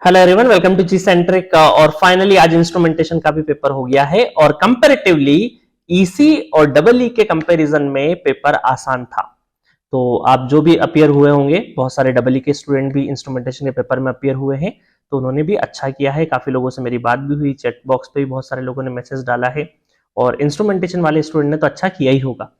Hello everyone, welcome to G Centric. और finally आज instrumentation का भी पेपर हो गया है और कंपैरेटिवली ईसी और डबल ई के कंपैरिजन में पेपर आसान था। तो आप जो भी अपीयर हुए होंगे, बहुत सारे डबल ई के स्टूडेंट भी इंस्ट्रूमेंटेशन के पेपर में अपीयर हुए हैं, तो उन्होंने भी अच्छा किया है। काफी लोगों से मेरी बात भी हुई, चैट बॉक्स पे भी बहुत सारे लोगों ने मैसेज डाला है और इंस्ट्रूमेंटेशन वाले स्टूडेंट ने तो अच्छा किया ही होगा।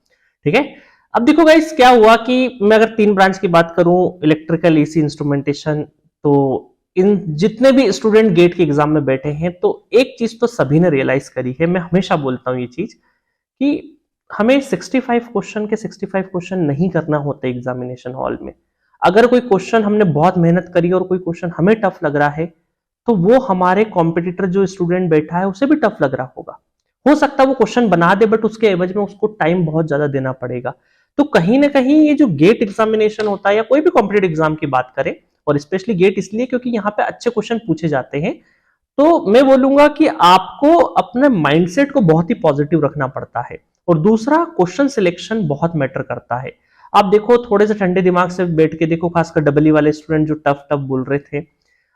ठीक है, अब देखो गाइस क्या हुआ कि मैं अगर 3 ब्रांच की बात करूं, इलेक्ट्रिकल, ईसी, इंस्ट्रूमेंटेशन, तो इन जितने भी स्टूडेंट गेट के एग्जाम में बैठे हैं, तो एक चीज तो सभी ने रियलाइज करी है। मैं हमेशा बोलता हूं ये चीज कि हमें 65 क्वेश्चन के 65 क्वेश्चन नहीं करना होता एग्जामिनेशन हॉल में। अगर कोई क्वेश्चन हमने बहुत मेहनत करी और कोई क्वेश्चन हमें टफ लग रहा है, तो वो हमारे कॉम्पिटिटर जो स्टूडेंट बैठा है उसे भी टफ लग रहा होगा। हो सकता है वो क्वेश्चन बना दे, बट उसके एवज में उसको टाइम बहुत ज्यादा देना पड़ेगा। तो कहीं ना कहीं ये जो गेट एग्जामिनेशन होता है या कोई भी कॉम्पिटेटिव एग्जाम की बात करें, और स्पेशली गेट इसलिए क्योंकि यहाँ पे अच्छे क्वेश्चन पूछे जाते हैं, तो मैं बोलूंगा कि आपको अपने माइंडसेट को बहुत ही पॉजिटिव रखना पड़ता है। और दूसरा, क्वेश्चन सिलेक्शन बहुत मैटर करता है। आप देखो, थोड़े से ठंडे दिमाग से बैठ के देखो, खासकर डबल ई वाले स्टूडेंट जो टफ टफ बोल रहे थे,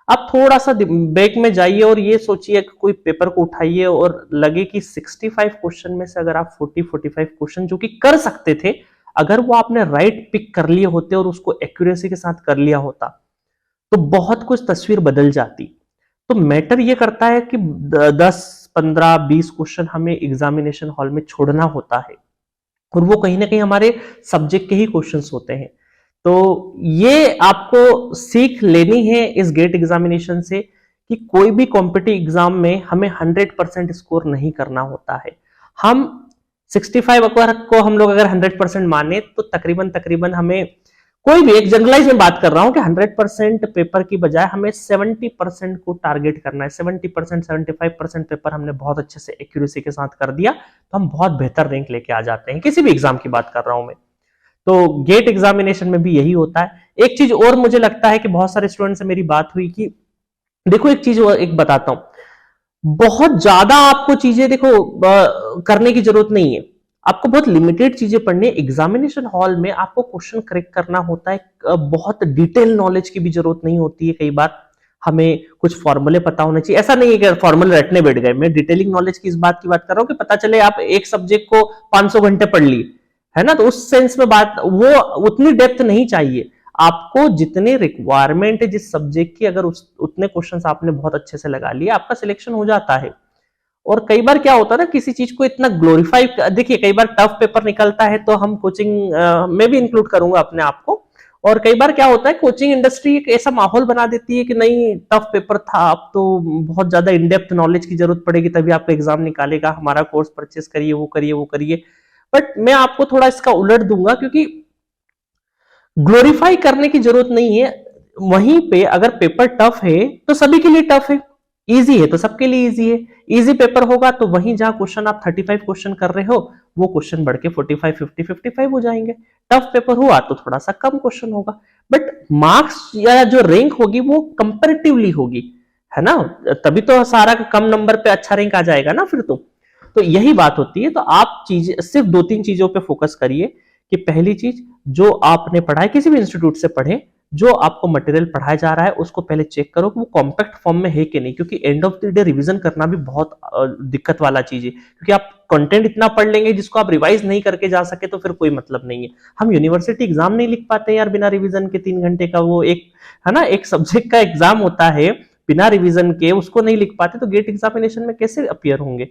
आप थोड़ा सा बैक में जाइए और ये सोचिए कि कोई पेपर को उठाइए और लगे कि 65 क्वेश्चन में से अगर आप 40-45 क्वेश्चन जो कि कर सकते थे, अगर वो आपने राइट पिक कर लिए होते और उसको एक्यूरेसी के साथ कर लिया होता, तो बहुत कुछ तस्वीर बदल जाती। तो मैटर ये करता है कि 10, 15, 20 क्वेश्चन हमें एग्जामिनेशन हॉल में छोड़ना होता है, और वो कहीं ना कहीं हमारे सब्जेक्ट के ही क्वेश्चंस होते हैं। तो ये आपको सीख लेनी है इस गेट एग्जामिनेशन से कि कोई भी कॉम्पिटिटिव एग्जाम में हमें 100% स्कोर नहीं करना होता है। हम 65 को हम लोग अगर 100% माने, तो तकरीबन तकरीबन हमें, कोई भी एक जनरलाइज में बात कर रहा हूं कि 100% पेपर की बजाय हमें 70% को टारगेट करना है। 70%, 75% पेपर हमने बहुत अच्छे से एक्यूरेसी के साथ कर दिया, तो हम बहुत बेहतर रैंक लेके आ जाते हैं। किसी भी एग्जाम की बात कर रहा हूं मैं, तो गेट एग्जामिनेशन में भी यही होता है। एक चीज और मुझे लगता है कि बहुत सारे स्टूडेंट से मेरी बात हुई कि देखो, एक चीज और एक बताता हूं, बहुत ज्यादा आपको चीजें देखो करने की जरूरत नहीं है। आपको बहुत लिमिटेड चीजें पढ़नी है। एग्जामिनेशन हॉल में आपको क्वेश्चन करेक्ट करना होता है, बहुत डिटेल नॉलेज की भी जरूरत नहीं होती है। कई बार हमें कुछ फॉर्मूले पता होने चाहिए, ऐसा नहीं है कि फॉर्मूले रटने बैठ गए। मैं डिटेलिंग नॉलेज की इस बात की बात कर रहा हूं कि पता चले आप एक सब्जेक्ट को 500 घंटे पढ़ लिए, है ना, तो उस सेंस में बात, वो उतनी डेप्थ नहीं चाहिए। आपको जितने रिक्वायरमेंट है जिस सब्जेक्ट की, अगर उतने क्वेश्चंस आपने बहुत अच्छे से लगा लिए, आपका सिलेक्शन हो जाता है। और कई बार क्या होता है ना, किसी चीज को इतना ग्लोरीफाई, देखिए कई बार टफ पेपर निकलता है, तो हम कोचिंग में भी इंक्लूड करूंगा अपने आप को। और कई बार क्या होता है, कोचिंग इंडस्ट्री एक ऐसा माहौल बना देती है कि नहीं, टफ पेपर था, अब तो बहुत ज्यादा इनडेप्थ नॉलेज की जरूरत पड़ेगी तभी आपका एग्जाम निकालेगा, हमारा कोर्स परचेस करिए, वो करिए, वो करिए। बट मैं आपको थोड़ा इसका उलट दूंगा, क्योंकि ग्लोरीफाई करने की जरूरत नहीं है। वहीं पे अगर पेपर टफ है तो सभी के लिए टफ है, इजी है तो सबके लिए इजी है। इजी पेपर होगा तो वहीं जहां क्वेश्चन आप 35 क्वेश्चन कर रहे हो, वो क्वेश्चन बढ़ के 45, 50, 55 हो जाएंगे। टफ पेपर हुआ तो थोड़ा सा कम क्वेश्चन होगा, बट मार्क्स या जो रैंक होगी वो कंपैरेटिवली होगी, है ना। तभी तो सारा कम नंबर पे अच्छा रैंक आ जाएगा ना फिर तो यही बात होती है। तो आप चीज सिर्फ 2-3 चीजों पे फोकस करिए कि पहली चीज, जो आपने पढ़ा है किसी भी इंस्टीट्यूट से पढ़े, जो आपको मटेरियल पढ़ाया जा रहा है उसको पहले चेक करो कि वो कॉम्पैक्ट फॉर्म में है कि नहीं, क्योंकि end of the day revision करना भी बहुत दिक्कत वाला चीज है। क्योंकि आप कंटेंट इतना पढ़ लेंगे जिसको आप रिवाइज नहीं करके जा सके, तो फिर कोई मतलब नहीं है। हम यूनिवर्सिटी एग्जाम नहीं लिख पाते यार बिना रिवीजन के, 3 घंटे का वो एक, है ना, एक सब्जेक्ट का एग्जाम होता है, बिना रिवीजन के उसको नहीं लिख पाते, तो गेट एग्जामिनेशन में कैसे अपियर होंगे।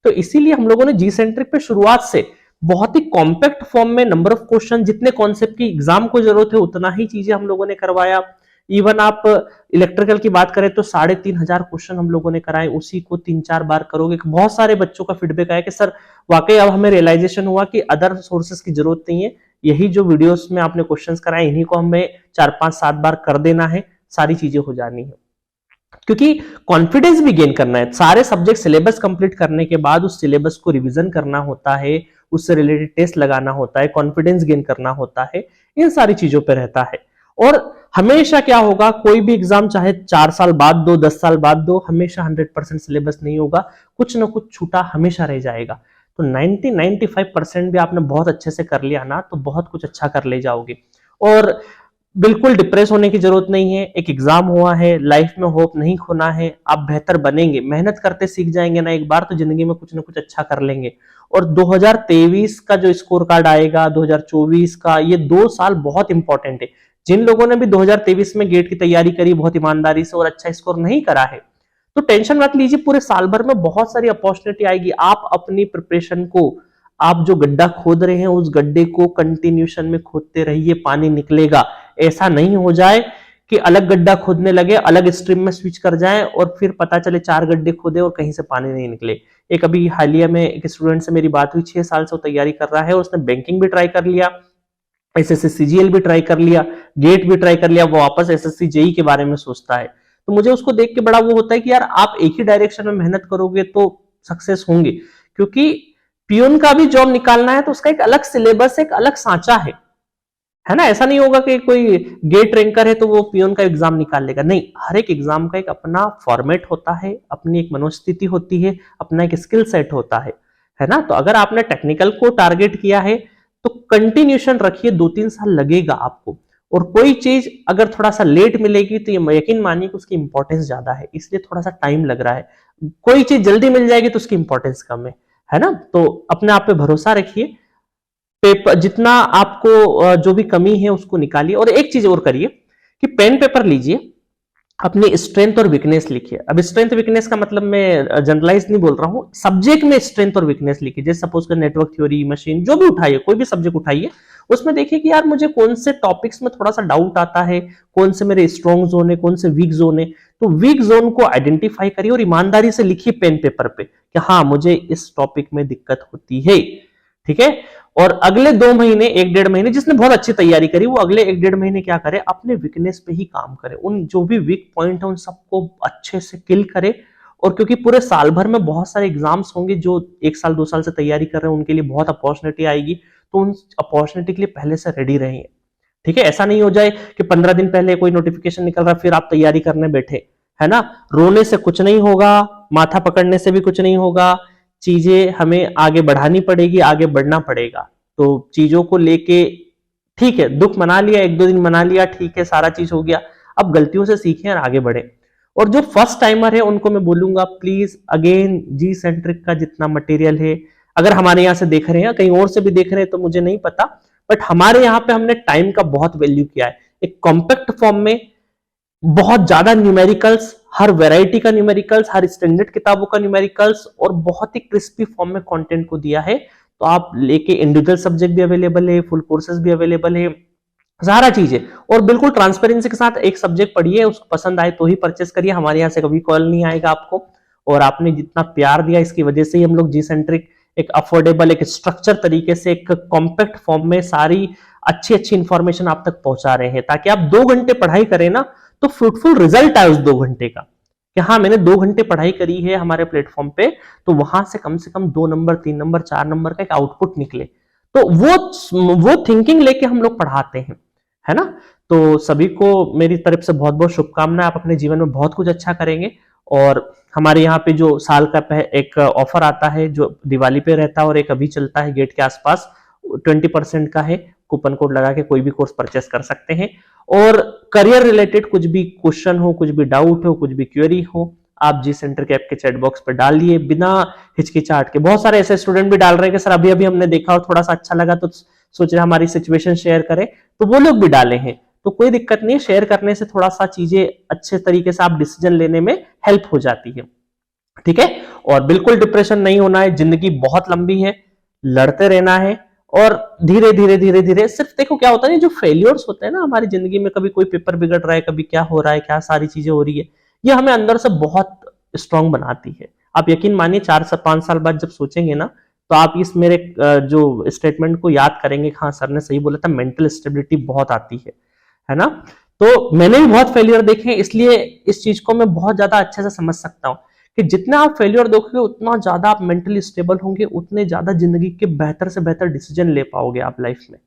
तो इसीलिए हम लोगों ने जी सेंट्रिक पे शुरुआत से बहुत ही कॉम्पैक्ट फॉर्म में नंबर ऑफ क्वेश्चन, जितने कॉन्सेप्ट की एग्जाम को जरूरत है उतना ही चीजें हम लोगों ने करवाया। इवन आप इलेक्ट्रिकल की बात करें तो 3,500 क्वेश्चन हम लोगों ने कराए, उसी को 3-4 बार करोगे। बहुत सारे बच्चों का फीडबैक आया कि सर वाकई अब हमें रियलाइजेशन हुआ कि अदर सोर्सेस की जरूरत नहीं है, यही जो वीडियोस में आपने क्वेश्चंस कराए इन्हीं को हमें 4-5-7 बार कर देना है, सारी चीजें हो जानी है। क्योंकि कॉन्फिडेंस भी गेन करना है। सारे सब्जेक्ट सिलेबस कंप्लीट करने के बाद उस सिलेबस को रिवीजन करना होता है, उससे रिलेटेड टेस्ट लगाना होता है, कॉन्फिडेंस गेन करना होता है, इन सारी चीजों पे रहता है। और हमेशा क्या होगा, कोई भी एग्जाम चाहे 4 साल बाद दो, 10 साल बाद दो, हमेशा 100% सिलेबस नहीं होगा, कुछ ना कुछ छूटा हमेशा रह जाएगा। तो 90-95% भी आपने बहुत अच्छे से कर लिया ना, तो बहुत कुछ अच्छा कर ले जाओगे। और बिल्कुल डिप्रेस होने की जरूरत नहीं है। एक एग्जाम हुआ है, लाइफ में होप नहीं खोना है, आप बेहतर बनेंगे, मेहनत करते सीख जाएंगे ना एक बार, तो जिंदगी में कुछ ना कुछ अच्छा कर लेंगे। और 2023 का जो स्कोर कार्ड आएगा, 2024 का, ये 2 साल बहुत इंपॉर्टेंट है। जिन लोगों ने भी 2023 में गेट की तैयारी करी बहुत ईमानदारी से और अच्छा स्कोर नहीं करा है, तो टेंशन मत लीजिए, पूरे साल भर में बहुत सारी अपॉर्चुनिटी आएगी। आप अपनी प्रिपरेशन को, आप जो गड्ढा खोद रहे हैं उस गड्ढे को कंटिन्यूशन में खोदते रहिए, पानी निकलेगा। ऐसा नहीं हो जाए कि अलग गड्ढा खोदने लगे, अलग स्ट्रीम में स्विच कर जाएं और फिर पता चले 4 गड्ढे खोदे और कहीं से पानी नहीं निकले। एक अभी हालिया में एक स्टूडेंट से मेरी बात हुई, 6 साल से वो तैयारी कर रहा है, उसने बैंकिंग भी ट्राई कर लिया, एसएससी सीजीएल भी ट्राई कर लिया, गेट भी ट्राई कर लिया, वो वापस एसएससी जेई के बारे में सोचता है। तो मुझे उसको देख के बड़ा वो होता है कि यार आप एक ही डायरेक्शन में मेहनत करोगे तो सक्सेस होंगे। क्योंकि पियून का भी जॉब निकालना है तो उसका एक अलग सिलेबस, एक अलग सांचा है ना। ऐसा नहीं होगा कि कोई गेट रैंकर है तो वो पियून का एग्जाम निकाल लेगा, नहीं। हर एक एग्जाम का एक अपना फॉर्मेट होता है, अपनी एक मनोस्थिति होती है, अपना एक स्किल सेट होता है ना। तो अगर आपने टेक्निकल को टारगेट किया है तो कंटिन्यूशन रखिए, 2-3 साल लगेगा आपको। और कोई चीज अगर थोड़ा सा लेट मिलेगी तो ये यकीन मानिए कि उसकी इंपॉर्टेंस ज्यादा है, इसलिए थोड़ा सा टाइम लग रहा है। कोई चीज जल्दी मिल जाएगी तो उसकी इंपॉर्टेंस कम है ना। तो अपने आप पे भरोसा रखिए, पेपर जितना आपको जो भी कमी है उसको निकालिए। और एक चीज और करिए कि पेन पेपर लीजिए, अपनी स्ट्रेंथ और वीकनेस लिखिए। अब स्ट्रेंथ वीकनेस का मतलब मैं जनरलाइज नहीं बोल रहा हूं, सब्जेक्ट में स्ट्रेंथ और वीकनेस लिखिए। जैसे सपोज कर नेटवर्क थ्योरी, मशीन, जो भी उठाइए, कोई भी सब्जेक्ट उठाइए, उसमें देखिए कि यार मुझे कौन से टॉपिक्स में थोड़ा सा डाउट आता है, कौन से मेरे स्ट्रॉन्ग जोन है, कौन से वीक जोन है। तो वीक जोन को आइडेंटिफाई करिए और ईमानदारी से लिखिए पेन पेपर पे कि हाँ मुझे इस टॉपिक में दिक्कत होती है, ठीक है। और अगले 2 महीने, 1-1.5 महीने, जिसने बहुत अच्छी तैयारी करी वो अगले 1-1.5 महीने क्या करे, अपने वीकनेस पे ही काम करे, उन जो भी वीक पॉइंट है उन सबको अच्छे से किल करे। और क्योंकि पूरे साल भर में बहुत सारे एग्जाम्स होंगे, जो 1 साल 2 साल से तैयारी कर रहे हैं उनके लिए बहुत अपॉर्चुनिटी आएगी, तो उन अपॉर्चुनिटी के लिए पहले से रेडी रहिए, ठीक है। ऐसा नहीं हो जाए कि 15 दिन पहले कोई नोटिफिकेशन निकल रहा फिर आप तैयारी करने बैठे, है ना। रोने से कुछ नहीं होगा, माथा पकड़ने से भी कुछ नहीं होगा, चीजें हमें आगे बढ़ानी पड़ेगी, आगे बढ़ना पड़ेगा। तो चीजों को लेके ठीक है, दुख मना लिया, 1-2 दिन मना लिया, ठीक है, सारा चीज हो गया, अब गलतियों से सीखें और आगे बढ़े। और जो फर्स्ट टाइमर है उनको मैं बोलूंगा प्लीज अगेन जी सेंट्रिक का जितना मटेरियल है, अगर हमारे यहाँ से देख रहे हैं, कहीं और से भी देख रहे हैं तो मुझे नहीं पता, बट हमारे यहाँ पे हमने टाइम का बहुत वैल्यू किया है। एक कॉम्पैक्ट फॉर्म में बहुत ज्यादा न्यूमेरिकल्स, हर वैरायटी का न्यूमेरिकल्स, हर स्टैंडर्ड किताबों का न्यूमेरिकल्स, और बहुत ही क्रिस्पी फॉर्म में कंटेंट को दिया है। तो आप लेके इंडिविजुअल सब्जेक्ट भी अवेलेबल है, फुल कोर्सेज भी अवेलेबल है, सारा चीज है। और बिल्कुल ट्रांसपेरेंसी के साथ एक सब्जेक्ट पढ़िए, उसको पसंद आए तो ही परचेस करिए, हमारे यहाँ से कभी कॉल नहीं आएगा आपको। और आपने जितना प्यार दिया इसकी वजह से ही हम लोग जी सेंट्रिक एक अफोर्डेबल, एक स्ट्रक्चर तरीके से, एक कॉम्पैक्ट फॉर्म में सारी अच्छी अच्छी इंफॉर्मेशन आप तक पहुंचा रहे हैं, ताकि आप 2 घंटे पढ़ाई करें ना तो फ्रूटफुल रिजल्ट आए उस 2 घंटे का, कि हाँ मैंने 2 घंटे पढ़ाई करी है हमारे प्लेटफॉर्म पे, तो वहां से कम 2 नंबर, 3 नंबर, 4 नंबर का एक आउटपुट निकले। तो वो थिंकिंग लेके हम लोग पढ़ाते हैं, है ना। तो सभी को मेरी तरफ से बहुत बहुत शुभकामनाएं, आप अपने जीवन में बहुत कुछ अच्छा करेंगे। और हमारे यहाँ पे जो साल का एक ऑफर आता है जो दिवाली पे रहता है और एक अभी चलता है गेट के आसपास, 20% का है, कूपन कोड लगा के कोई भी कोर्स परचेस कर सकते हैं। और करियर रिलेटेड कुछ भी क्वेश्चन हो, कुछ भी डाउट हो, कुछ भी क्वेरी हो, आप जी सेंटर के ऐप के चैट बॉक्स पर डालिए बिना हिचकिचाहट के। बहुत सारे ऐसे स्टूडेंट भी डाल रहे हैं कि सर अभी अभी हमने देखा और थोड़ा सा अच्छा लगा तो सोच रहे हमारी सिचुएशन शेयर करें, तो वो लोग भी डाले हैं, तो कोई दिक्कत नहीं है। शेयर करने से थोड़ा सा चीजें अच्छे तरीके से आप डिसीजन लेने में हेल्प हो जाती है, ठीक है। और बिल्कुल डिप्रेशन नहीं होना है, जिंदगी बहुत लंबी है, लड़ते रहना है। और धीरे धीरे धीरे धीरे, सिर्फ देखो क्या होता है, जो फेलियर्स होते हैं ना हमारी जिंदगी में, कभी कोई पेपर बिगड़ रहा है, कभी क्या हो रहा है, क्या सारी चीजें हो रही है, ये हमें अंदर से बहुत स्ट्रांग बनाती है। आप यकीन मानिए 4 से 5 साल बाद जब सोचेंगे ना, तो आप इस मेरे जो स्टेटमेंट को याद करेंगे, हाँ सर ने सही बोला था, मेंटल स्टेबिलिटी बहुत आती है ना। तो मैंने भी बहुत फेलियर देखे, इसलिए इस चीज को मैं बहुत ज्यादा अच्छे से समझ सकता हूँ कि जितना आप फेलियर देखोगे उतना ज्यादा आप मेंटली स्टेबल होंगे, उतने ज्यादा जिंदगी के बेहतर से बेहतर डिसीजन ले पाओगे आप लाइफ में,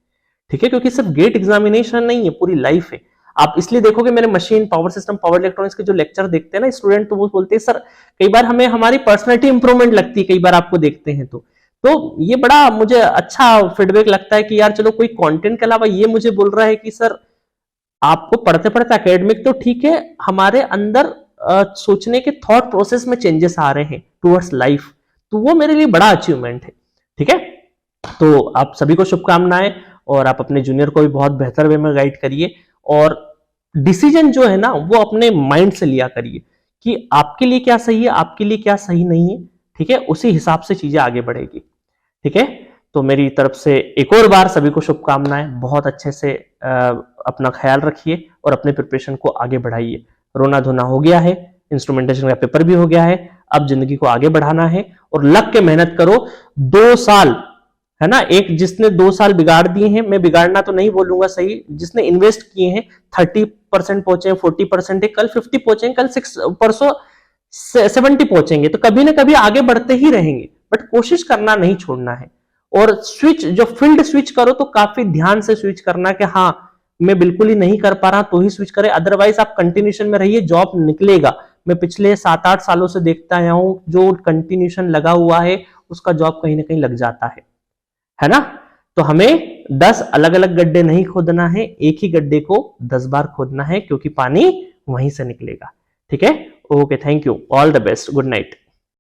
ठीक है। क्योंकि सिर्फ गेट एग्जामिनेशन नहीं है, पूरी लाइफ है। आप इसलिए देखोगे मेरे machine, power system, power electronics के जो लेक्चर देखते हैं ना स्टूडेंट, तो वो बोलते हैं सर कई बार हमें हमारी पर्सनैलिटी इंप्रूवमेंट लगती है, कई बार आपको देखते हैं तो ये बड़ा मुझे अच्छा फीडबैक लगता है कि यार चलो कोई कंटेंट के अलावा ये मुझे बोल रहा है कि सर आपको पढ़ते पढ़ते एकेडमिक तो ठीक है, हमारे अंदर सोचने के थॉट प्रोसेस में चेंजेस आ रहे हैं टुवर्ड्स लाइफ, तो वो मेरे लिए बड़ा अचीवमेंट है। ठीक है, तो आप सभी को शुभकामनाएं, और आप अपने जूनियर को भी बहुत बेहतर वे में गाइड करिए, और डिसीजन जो है ना वो अपने माइंड से लिया करिए कि आपके लिए क्या सही है, आपके लिए क्या सही नहीं है। ठीक है, उसी हिसाब से चीजें आगे बढ़ेगी। ठीक है, तो मेरी तरफ से एक और बार सभी को शुभकामनाएं, बहुत अच्छे से अपना ख्याल रखिए और अपने प्रिपरेशन को आगे बढ़ाइए। रोना धोना हो गया है, इंस्ट्रूमेंटेशन का पेपर भी हो गया है, अब जिंदगी को आगे बढ़ाना है और लग के मेहनत करो। 2 साल है ना, एक जिसने 2 साल बिगाड़ दिए हैं, मैं बिगाड़ना तो नहीं बोलूंगा, सही, जिसने इन्वेस्ट किए हैं 30% पहुंचे, 40% है, कल 50 पहुंचेंगे, कल 6 परसों 70 पहुंचेंगे, तो कभी ना कभी आगे बढ़ते ही रहेंगे, बट कोशिश करना नहीं छोड़ना है। और स्विच, जो फील्ड स्विच करो तो काफी ध्यान से स्विच करना कि हाँ मैं बिल्कुल ही नहीं कर पा रहा तो ही स्विच करें, अदरवाइज आप कंटिन्यूशन में रहिए, जॉब निकलेगा। मैं पिछले 7-8 सालों से देखता आया हूं, जो कंटिन्यूशन लगा हुआ है उसका जॉब कहीं ना कहीं लग जाता है ना। तो हमें 10 अलग अलग गड्ढे नहीं खोदना है, एक ही गड्ढे को 10 बार खोदना है, क्योंकि पानी वहीं से निकलेगा। ठीक है, okay, thank you, all the best, good night.